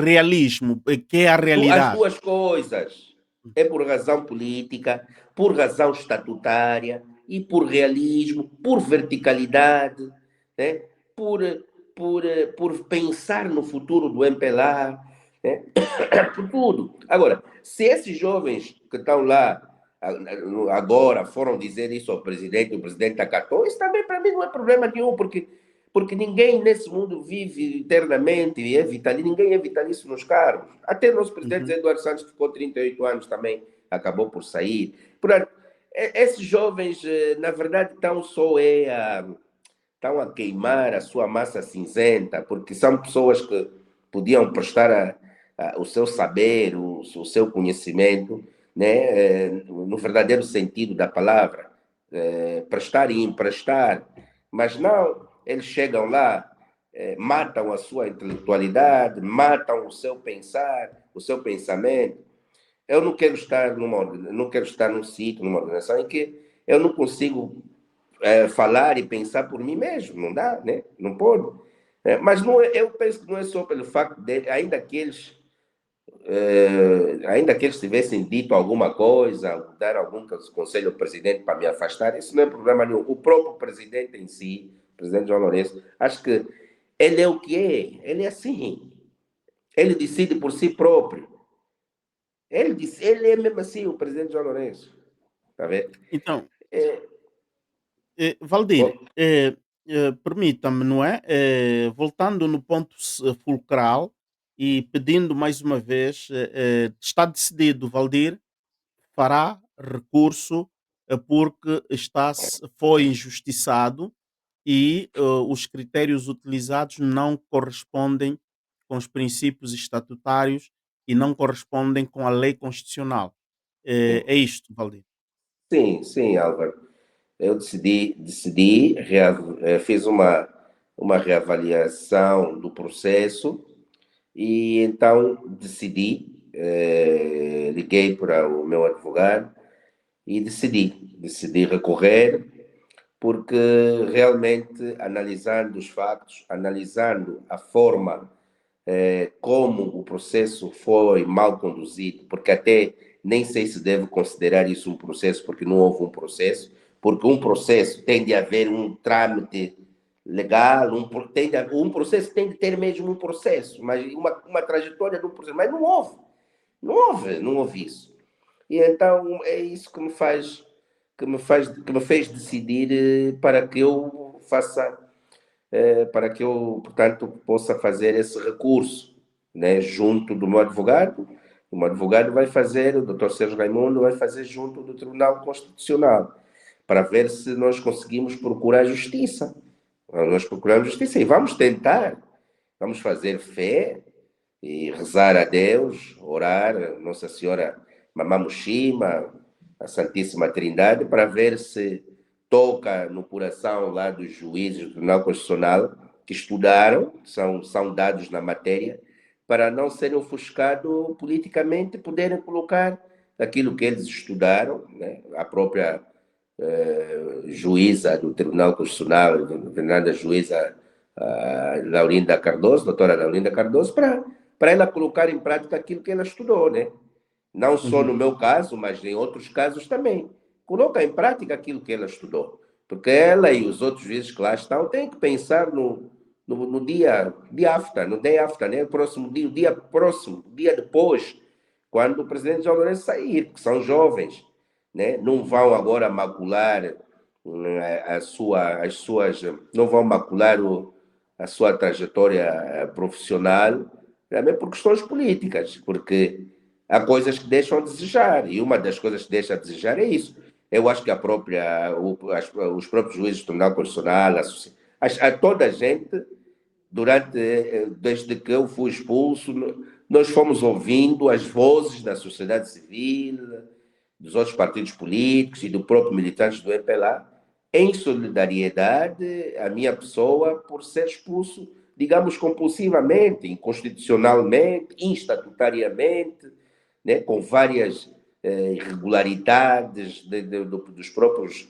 realismo, que é a As realidade? duas coisas. É por razão política, por razão estatutária e por realismo, por verticalidade, né? por, por pensar no futuro do MPLA, né? Por tudo. Agora, se esses jovens que estão lá agora foram dizer isso ao presidente, o presidente acatou, isso também para mim não é problema nenhum, porque Porque ninguém nesse mundo vive eternamente e é vitalício, ninguém é vitalício nos cargos. Até o nosso presidente Uhum, Eduardo Santos, que ficou 38 anos também, acabou por sair. Portanto, esses jovens, na verdade, estão a queimar a sua massa cinzenta, porque são pessoas que podiam prestar o seu saber, o seu conhecimento, né, no verdadeiro sentido da palavra, prestar e emprestar, mas não, eles chegam lá, matam a sua intelectualidade, matam o seu pensar, o seu pensamento. Eu não quero estar não quero estar num sítio, numa organização em que eu não consigo falar e pensar por mim mesmo, não dá, né? Não pode. Mas não é, eu penso que não é só pelo facto de, ainda que eles tivessem dito alguma coisa, dar algum conselho ao presidente para me afastar, isso não é problema nenhum. O próprio presidente em si, o presidente João Lourenço, acho que ele é o que é, ele é assim. Ele decide por si próprio. Ele é mesmo assim, o presidente João Lourenço. Tá vendo? então, É, Valdir, bom, permita-me, não é? Voltando no ponto fulcral e pedindo mais uma vez, está decidido, Valdir, fará recurso porque foi injustiçado e os critérios utilizados não correspondem com os princípios estatutários e não correspondem com a lei constitucional. É sim, isto, Valdir. sim, sim, Álvaro. Eu fiz uma reavaliação do processo e então liguei para o meu advogado e decidi recorrer, porque realmente, analisando os factos, analisando a forma como o processo foi mal conduzido, porque até nem sei se deve considerar isso um processo, porque não houve um processo, porque um processo tem de haver um trâmite legal, um processo tem de ter mesmo um processo, mas uma trajetória de um processo, mas não houve isso. E então é isso que me fez decidir para que eu faça para que eu, portanto, possa fazer esse recurso, né, junto do meu advogado. O meu advogado vai fazer, o doutor Sérgio Raimundo vai fazer junto do Tribunal Constitucional, para ver se nós conseguimos procurar justiça. Nós procuramos justiça e vamos fazer fé e rezar a Deus, orar, a Nossa Senhora Mamá Mushima, a Santíssima Trindade, para ver se toca no coração lá dos juízes do Tribunal Constitucional, que estudaram, são dados na matéria, para não serem ofuscados politicamente, poderem colocar aquilo que eles estudaram, né? A própria juíza do Tribunal Constitucional, Fernanda Juíza Laurinda Cardoso, doutora Laurinda Cardoso, para ela colocar em prática aquilo que ela estudou, né? Não só no Uhum. meu caso, mas em outros casos também. Coloca em prática aquilo que ela estudou. Porque ela e os outros juízes que lá estão têm que pensar no dia after, no day after, né? O dia próximo, o dia depois, quando o presidente João Lourenço sair, porque são jovens, né? Não vão agora macular as suas, não vão macular a sua trajetória profissional, também por questões políticas, porque há coisas que deixam a desejar, e uma das coisas que deixa a desejar é isso. Eu acho que os próprios juízes do Tribunal Constitucional, a toda a gente, desde que eu fui expulso, nós fomos ouvindo as vozes da sociedade civil, dos outros partidos políticos e do próprio militantes do MPLA, em solidariedade à minha pessoa por ser expulso, digamos, compulsivamente, inconstitucionalmente, instatutariamente, né, com várias irregularidades dos próprios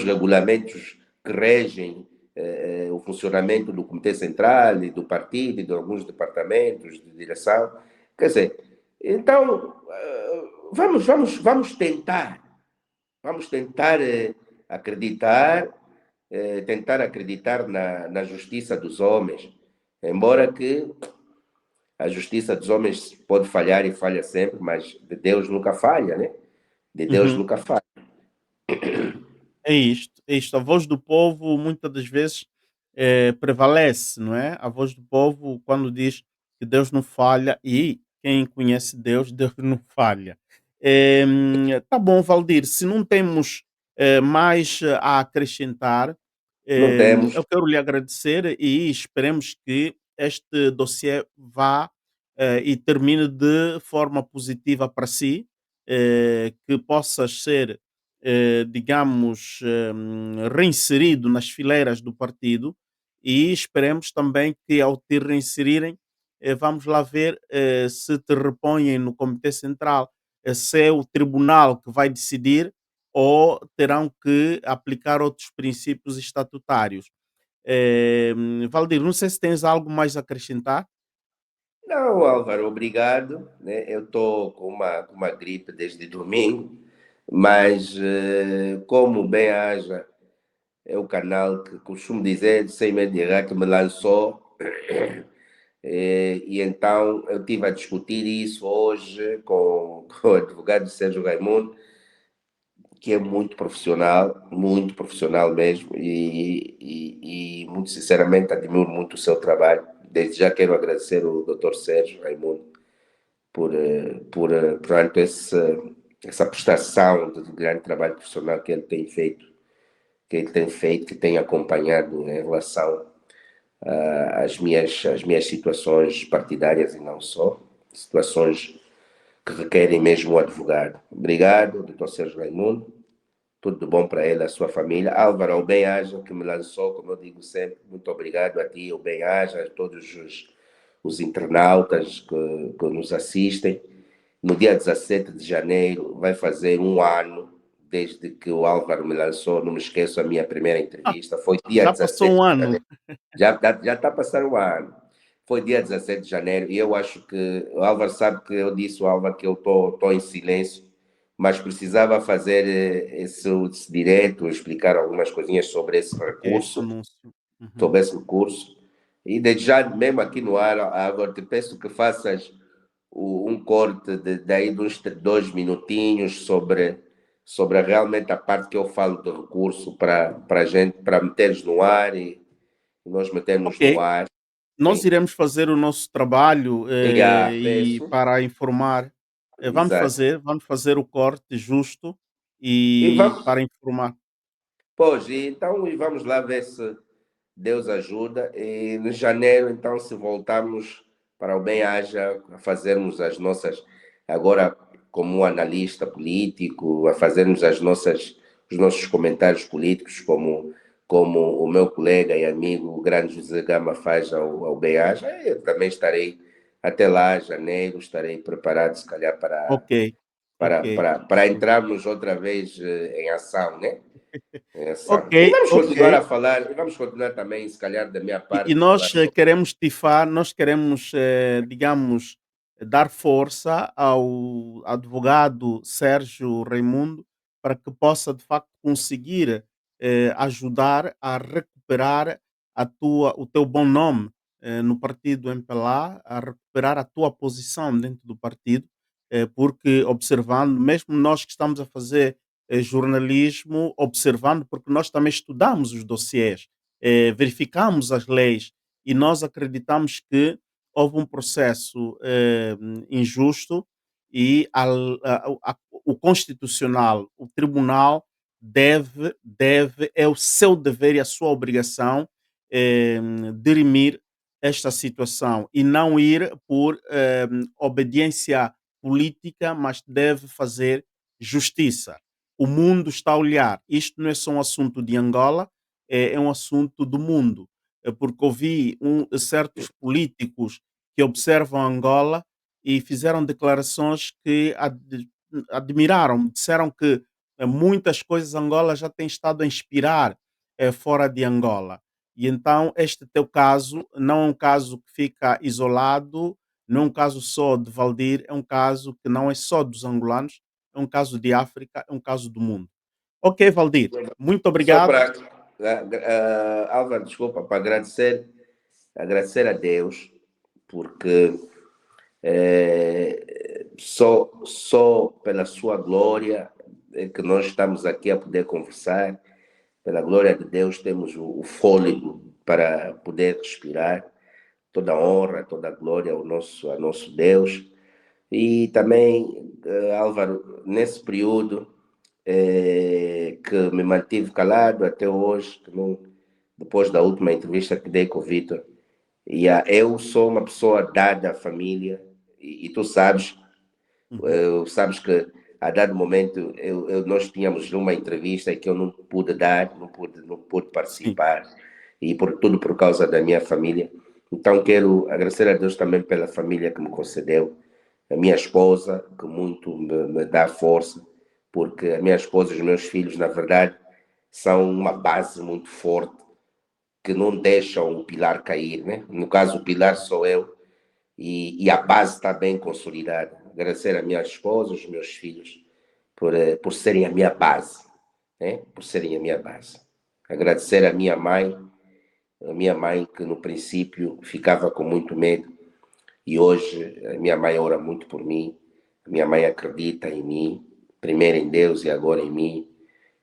regulamentos que regem o funcionamento do Comitê Central e do partido e de alguns departamentos de direção. Quer dizer, então, vamos tentar acreditar, tentar acreditar na justiça dos homens, embora que a justiça dos homens pode falhar e falha sempre, mas de Deus nunca falha, né? De Deus Uhum. nunca falha. É isto, é isto. A voz do povo, muitas das vezes, prevalece, não é? A voz do povo quando diz que Deus não falha e quem conhece Deus, Deus não falha. Tá bom, Valdir, se não temos mais a acrescentar, Não temos. eu quero lhe agradecer e esperemos que este dossiê vá e termine de forma positiva para si, que possas ser, digamos, reinserido nas fileiras do partido e esperemos também que ao te reinserirem, vamos lá ver se te repõem no Comitê Central, se é o tribunal que vai decidir ou terão que aplicar outros princípios estatutários. Valdir, não sei se tens algo mais a acrescentar. Não, Álvaro, obrigado, né? Eu estou com uma gripe desde domingo, mas como bem haja, é o canal que costumo dizer, sem medo de errar, que me lançou. E então eu estive a discutir isso hoje com o advogado Sérgio Raimundo, que é muito profissional mesmo, e muito sinceramente admiro muito o seu trabalho. Desde já quero agradecer o Dr. Sérgio Raimundo portanto, essa prestação de grande trabalho profissional que tem acompanhado em relação às minhas situações partidárias e não só, situações que requerem mesmo um advogado. Obrigado, doutor Sérgio Raimundo. Tudo de bom para ele, a sua família. Álvaro, o Bem-Aja, que me lançou, como eu digo sempre, muito obrigado a ti, o Bem-Aja, a todos os internautas que nos assistem. No dia 17 de janeiro vai fazer um ano desde que o Álvaro me lançou, não me esqueço a minha primeira Ah, entrevista, foi dia já passou 17 um de ano. janeiro. Já está a passar um ano. Foi dia 17 de janeiro e eu acho que o Álvaro sabe que eu disse ao Álvaro que eu estou em silêncio, mas precisava fazer esse direto, explicar algumas coisinhas Ok, esse recurso, anúncio. Uhum. sobre esse recurso. E desde já, mesmo aqui no ar, Álvaro, te peço que faças um corte daí de uns 2 minutinhos sobre realmente a parte que eu falo do recurso para gente, para meteres no ar e nós metermos no Ok, ar. nós Hein? iremos fazer o nosso trabalho e Peço. para informar, Exato. vamos fazer o corte justo E e vamos, para informar. pois, e então e vamos lá ver se Deus ajuda. E em janeiro, então, se voltarmos para o bem-aja, a fazermos as nossas, agora como um analista político, a fazermos os nossos comentários políticos, como o meu colega e amigo, o grande José Gama faz ao bem-aja, eu também estarei até lá, janeiro, estarei preparado, se calhar, Ok, ok, para ok. entrarmos outra vez em ação, né? Ok, E vamos ok. continuar a falar, e vamos continuar também, se calhar, da minha E parte, falar nós sobre. queremos tifar, nós queremos, digamos, dar força ao advogado Sérgio Raimundo para que possa, de facto, conseguir ajudar a recuperar o teu bom nome no partido MPLA, a recuperar a tua posição dentro do partido, porque observando, mesmo nós que estamos a fazer jornalismo, observando, porque nós também estudamos os dossiês, verificamos as leis e nós acreditamos que houve um processo injusto e o Constitucional, o Tribunal é o seu dever e a sua obrigação dirimir esta situação e não ir por obediência política, mas deve fazer justiça. O mundo está a olhar. Isto não é só um assunto de Angola, é um assunto do mundo. Porque ouvi certos políticos que observam Angola e fizeram declarações que admiraram, disseram que muitas coisas Angola já tem estado a inspirar fora de Angola. E então este teu caso não é um caso que fica isolado, não é um caso só de Valdir, é um caso que não é só dos angolanos, é um caso de África, é um caso do mundo. Ok, Valdir, muito Só obrigado. para, Álvaro, desculpa, para agradecer a Deus, porque só pela sua glória é que nós estamos aqui a poder conversar pela glória de Deus, temos o fôlego para poder respirar. Toda a honra, toda a glória ao nosso Deus. E também, Álvaro, nesse período que me mantive calado até hoje, que depois da última entrevista que dei com o Vitor, eu sou uma pessoa dada à família, e tu Uhum. sabes que a dado momento nós tínhamos uma entrevista que eu não pude dar, não pude Sim. participar, e por tudo por causa da minha família. Então quero agradecer a Deus também pela família que me concedeu, a minha esposa, que muito me dá força, porque a minha esposa e os meus filhos, na verdade, são uma base muito forte, que não deixam o pilar cair, né? No caso, o pilar sou eu, e a base está bem consolidada. Agradecer a minha esposa, os meus filhos, por serem a minha base, né? Por serem a minha base. Agradecer a minha mãe que no princípio ficava com muito medo e hoje a minha mãe ora muito por mim, a minha mãe acredita em mim, primeiro em Deus e agora em mim.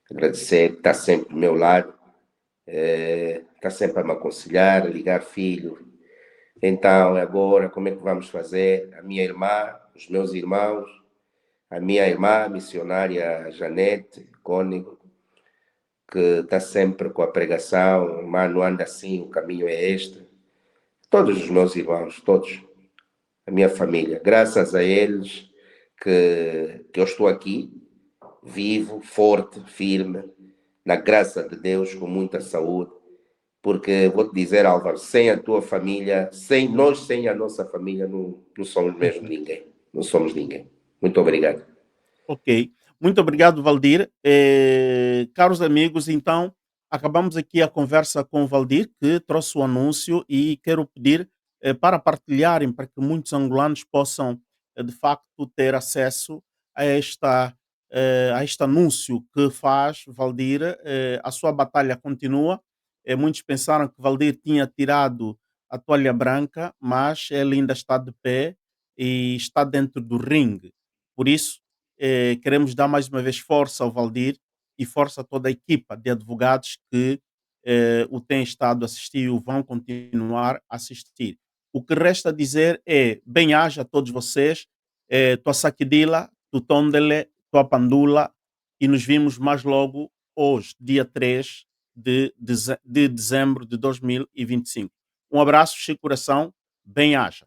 Agradecer, está sempre do meu lado, está sempre a me aconselhar, a ligar filho. Então, agora, como é que vamos fazer? A minha irmã, os meus irmãos, a minha irmã, a missionária Janete Cônego, que está sempre com a pregação, mas não anda assim, o caminho é este. Todos os meus irmãos, todos, a minha família, graças a eles que eu estou aqui, vivo, forte, firme, na graça de Deus, com muita saúde, porque vou te dizer, Álvaro, sem a tua família, sem a nossa família, não somos mesmo Uhum. ninguém. Não somos ninguém. Muito obrigado. Ok. Muito obrigado, Valdir. Caros amigos, então, acabamos aqui a conversa com o Valdir, que trouxe o anúncio e quero pedir para partilharem, para que muitos angolanos possam, de facto, ter acesso a este anúncio que faz Valdir. A sua batalha continua. Muitos pensaram que Valdir tinha tirado a toalha branca, mas ele ainda está de pé e está dentro do ringue. Por isso, queremos dar mais uma vez força ao Valdir e força a toda a equipa de advogados que o têm estado a assistir e o vão continuar a assistir. O que resta dizer é bem-aja a todos vocês, tua Sakidila, tu Tondele, tua Pandula, e nos vimos mais logo hoje, dia 3 de dezembro de 2025. Um abraço, Chico Coração, bem-aja.